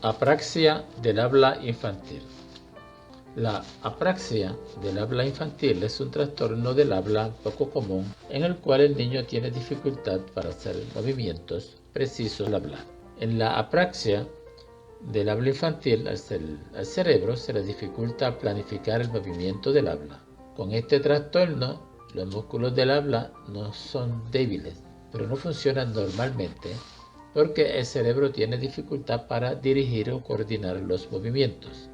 Apraxia del habla infantil. La apraxia del habla infantil es un trastorno del habla poco común en el cual el niño tiene dificultad para hacer movimientos precisos al hablar. En la apraxia del habla infantil, al cerebro se le dificulta planificar el movimiento del habla. Con este trastorno, los músculos del habla no son débiles, pero no funcionan normalmente porque el cerebro tiene dificultad para dirigir o coordinar los movimientos.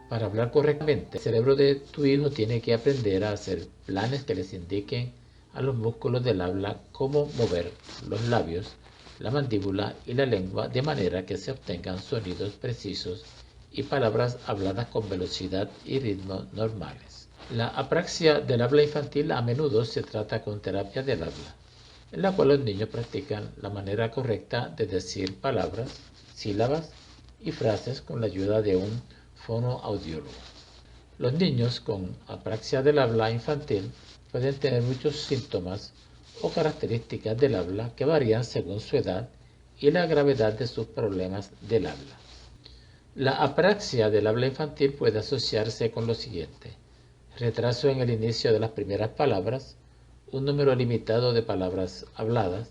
Para hablar correctamente, el cerebro de tu hijo tiene que aprender a hacer planes que les indiquen a los músculos del habla cómo mover los labios, la mandíbula y la lengua de manera que se obtengan sonidos precisos y palabras habladas con velocidad y ritmo normales. La apraxia del habla infantil a menudo se trata con terapia del habla, en la cual los niños practican la manera correcta de decir palabras, sílabas y frases con la ayuda de un fonoaudiólogo. Los niños con apraxia del habla infantil pueden tener muchos síntomas o características del habla que varían según su edad y la gravedad de sus problemas del habla. La apraxia del habla infantil puede asociarse con lo siguiente: retraso en el inicio de las primeras palabras, un número limitado de palabras habladas,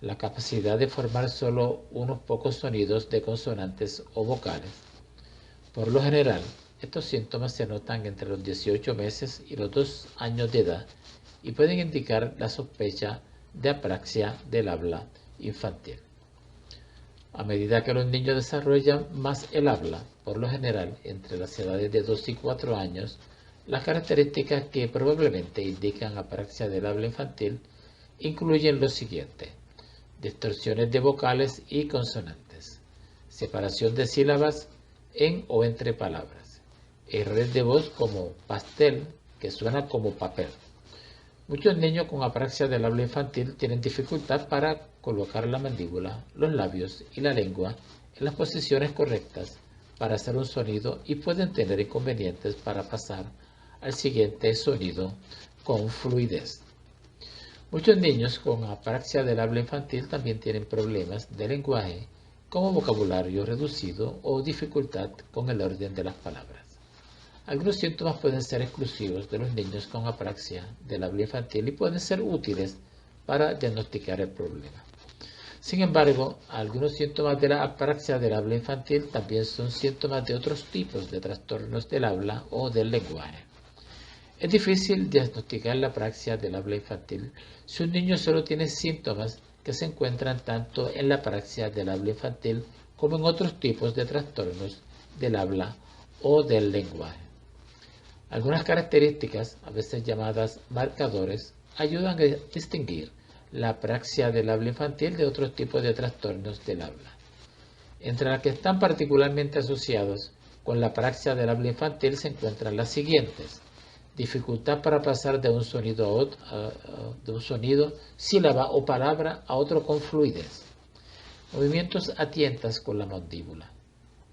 la capacidad de formar solo unos pocos sonidos de consonantes o vocales. Por lo general, estos síntomas se notan entre los 18 meses y los 2 años de edad y pueden indicar la sospecha de apraxia del habla infantil. A medida que los niños desarrollan más el habla, por lo general entre las edades de 2 y 4 años, las características que probablemente indican apraxia del habla infantil incluyen lo siguiente: distorsiones de vocales y consonantes, separación de sílabas en o entre palabras, errores de voz como pastel, que suena como papel. Muchos niños con apraxia del habla infantil tienen dificultad para colocar la mandíbula, los labios y la lengua en las posiciones correctas para hacer un sonido y pueden tener inconvenientes para pasar al siguiente sonido con fluidez. Muchos niños con apraxia del habla infantil también tienen problemas de lenguaje como vocabulario reducido o dificultad con el orden de las palabras. Algunos síntomas pueden ser exclusivos de los niños con apraxia del habla infantil y pueden ser útiles para diagnosticar el problema. Sin embargo, algunos síntomas de la apraxia del habla infantil también son síntomas de otros tipos de trastornos del habla o del lenguaje. Es difícil diagnosticar la apraxia del habla infantil si un niño solo tiene síntomas que se encuentran tanto en la apraxia del habla infantil como en otros tipos de trastornos del habla o del lenguaje. Algunas características, a veces llamadas marcadores, ayudan a distinguir la apraxia del habla infantil de otros tipos de trastornos del habla. Entre las que están particularmente asociados con la apraxia del habla infantil se encuentran las siguientes: dificultad para pasar de un sonido, sílaba o palabra a otro con fluidez, movimientos a tientas con la mandíbula,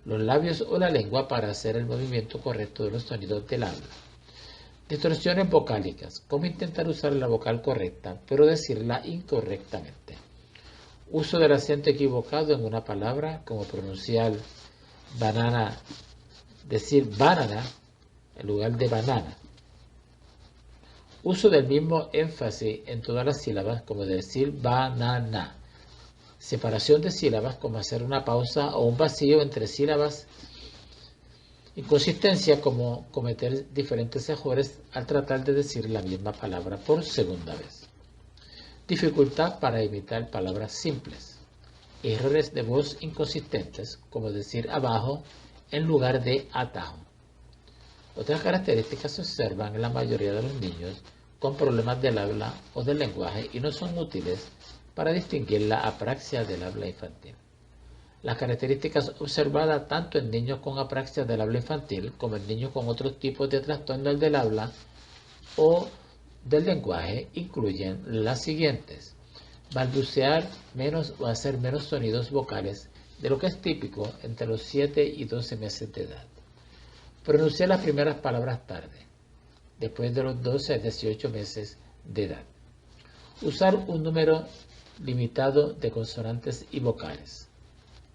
los labios o la lengua para hacer el movimiento correcto de los sonidos del habla, distorsiones vocálicas, como intentar usar la vocal correcta pero decirla incorrectamente, uso del acento equivocado en una palabra como pronunciar banana, decir banana en lugar de banana, uso del mismo énfasis en todas las sílabas como decir banana, separación de sílabas como hacer una pausa o un vacío entre sílabas, inconsistencia como cometer diferentes errores al tratar de decir la misma palabra por segunda vez, dificultad para imitar palabras simples, errores de voz inconsistentes como decir abajo en lugar de atajo. Otras características se observan en la mayoría de los niños con problemas del habla o del lenguaje y no son útiles para distinguir la apraxia del habla infantil. Las características observadas tanto en niños con apraxia del habla infantil como en niños con otros tipos de trastornos del habla o del lenguaje incluyen las siguientes: balbucear menos o hacer menos sonidos vocales de lo que es típico entre los 7 y 12 meses de edad, pronunciar las primeras palabras tarde, después de los 12 a 18 meses de edad, usar un número limitado de consonantes y vocales,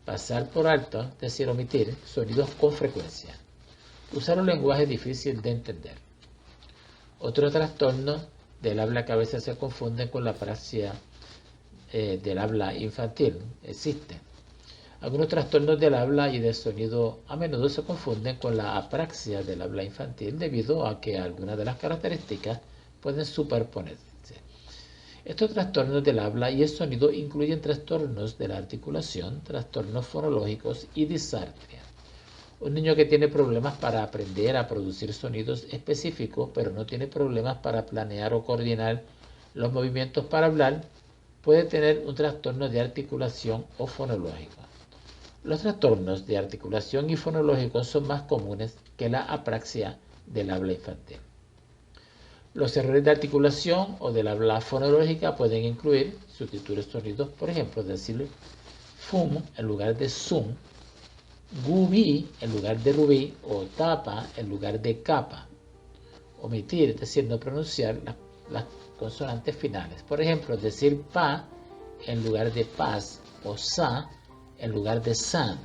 pasar por alto, es decir, omitir sonidos con frecuencia. Usar un lenguaje difícil de entender. Otro trastorno del habla que a veces se confunde con la apraxia del habla infantil. Existen. Algunos trastornos del habla y del sonido a menudo se confunden con la apraxia del habla infantil debido a que algunas de las características pueden superponerse. Estos trastornos del habla y el sonido incluyen trastornos de la articulación, trastornos fonológicos y disartria. Un niño que tiene problemas para aprender a producir sonidos específicos, pero no tiene problemas para planear o coordinar los movimientos para hablar, puede tener un trastorno de articulación o fonológico. Los trastornos de articulación y fonológicos son más comunes que la apraxia del habla infantil. Los errores de articulación o del habla fonológica pueden incluir sustituir sonidos, por ejemplo, decir fum en lugar de zoom, gubí en lugar de rubí o tapa en lugar de capa. Omitir, es decir, no pronunciar las consonantes finales. Por ejemplo, decir pa en lugar de paz o sa en lugar de san.